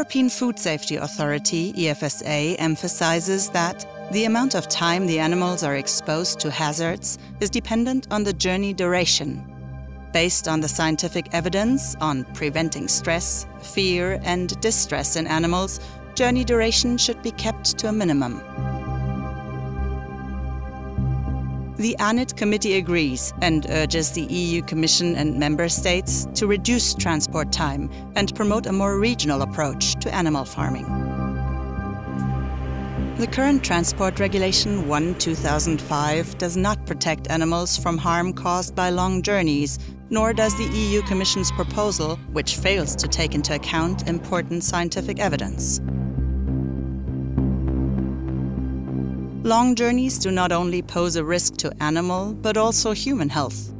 European Food Safety Authority, EFSA, emphasizes that the amount of time the animals are exposed to hazards is dependent on the journey duration. Based on the scientific evidence on preventing stress, fear, and distress in animals, journey duration should be kept to a minimum. The ANIT Committee agrees and urges the EU Commission and Member States to reduce transport time and promote a more regional approach to animal farming. The current Transport Regulation 1/2005 does not protect animals from harm caused by long journeys, nor does the EU Commission's proposal, which fails to take into account important scientific evidence. Long journeys do not only pose a risk to animal, but also human health.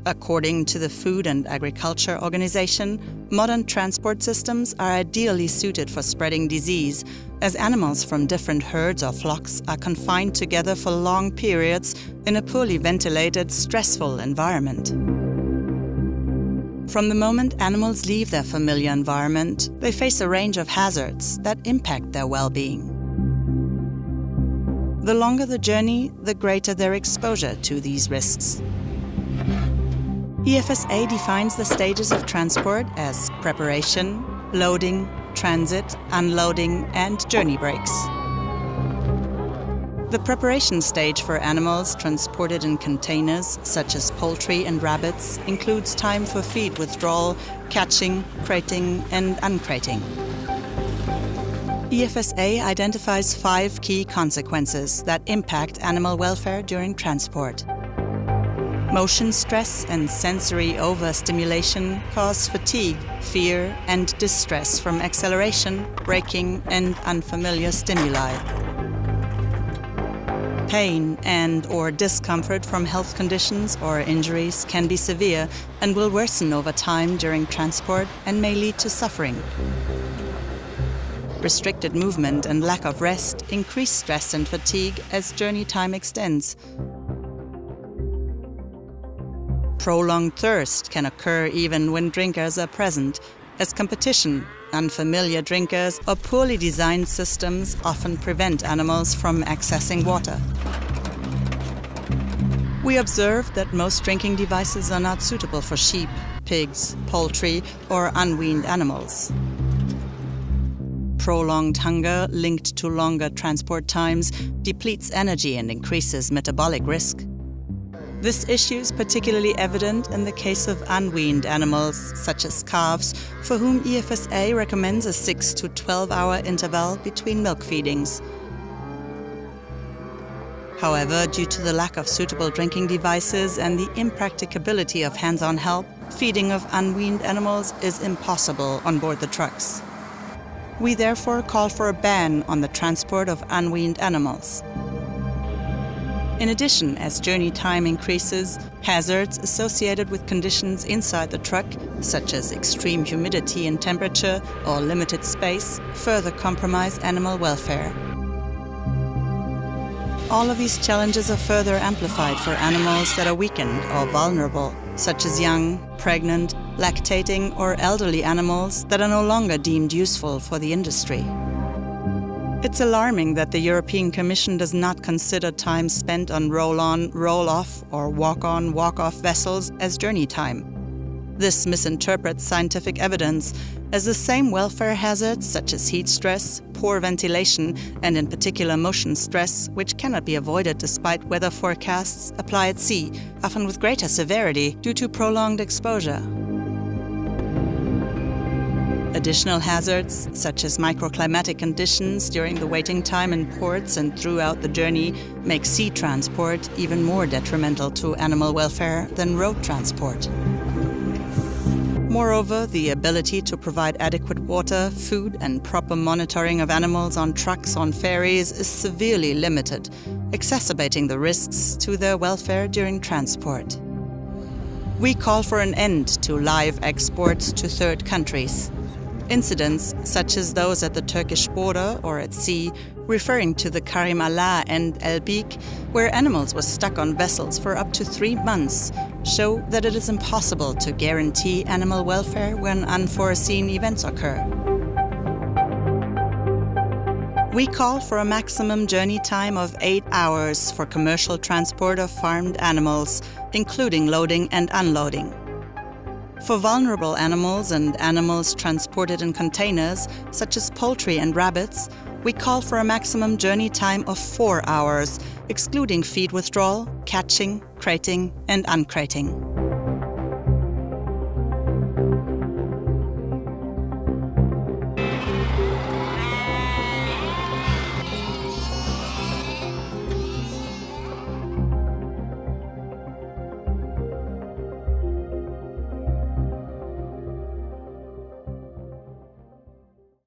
According to the Food and Agriculture Organization, modern transport systems are ideally suited for spreading disease, as animals from different herds or flocks are confined together for long periods in a poorly ventilated, stressful environment. From the moment animals leave their familiar environment, they face a range of hazards that impact their well-being. The longer the journey, the greater their exposure to these risks. EFSA defines the stages of transport as preparation, loading, transit, unloading, and journey breaks. The preparation stage for animals transported in containers, such as poultry and rabbits, includes time for feed withdrawal, catching, crating, and uncrating. EFSA identifies 5 key consequences that impact animal welfare during transport. Motion stress and sensory overstimulation cause fatigue, fear, and distress from acceleration, braking, and unfamiliar stimuli. Pain and/or discomfort from health conditions or injuries can be severe and will worsen over time during transport and may lead to suffering. Restricted movement and lack of rest increase stress and fatigue as journey time extends. Prolonged thirst can occur even when drinkers are present, as competition, unfamiliar drinkers, or poorly designed systems often prevent animals from accessing water. We observed that most drinking devices are not suitable for sheep, pigs, poultry, or unweaned animals. Prolonged hunger linked to longer transport times depletes energy and increases metabolic risk. This issue is particularly evident in the case of unweaned animals, such as calves, for whom EFSA recommends a 6 to 12-hour interval between milk feedings. However, due to the lack of suitable drinking devices and the impracticability of hands-on help, feeding of unweaned animals is impossible on board the trucks. We therefore call for a ban on the transport of unweaned animals. In addition, as journey time increases, hazards associated with conditions inside the truck, such as extreme humidity and temperature or limited space, further compromise animal welfare. All of these challenges are further amplified for animals that are weakened or vulnerable, such as young, pregnant, lactating, or elderly animals that are no longer deemed useful for the industry. It's alarming that the European Commission does not consider time spent on roll-on, roll-off, or walk-on, walk-off vessels as journey time. This misinterprets scientific evidence, as the same welfare hazards such as heat stress, poor ventilation, and in particular motion stress, which cannot be avoided despite weather forecasts, apply at sea, often with greater severity due to prolonged exposure. Additional hazards, such as microclimatic conditions during the waiting time in ports and throughout the journey, make sea transport even more detrimental to animal welfare than road transport. Moreover, the ability to provide adequate water, food, and proper monitoring of animals on trucks on ferries is severely limited, exacerbating the risks to their welfare during transport. We call for an end to live exports to third countries. Incidents, such as those at the Turkish border or at sea, referring to the Karim Allah and El Bik, where animals were stuck on vessels for up to 3 months, show that it is impossible to guarantee animal welfare when unforeseen events occur. We call for a maximum journey time of 8 hours for commercial transport of farmed animals, including loading and unloading. For vulnerable animals and animals transported in containers, such as poultry and rabbits, we call for a maximum journey time of 4 hours, excluding feed withdrawal, catching, crating and uncrating.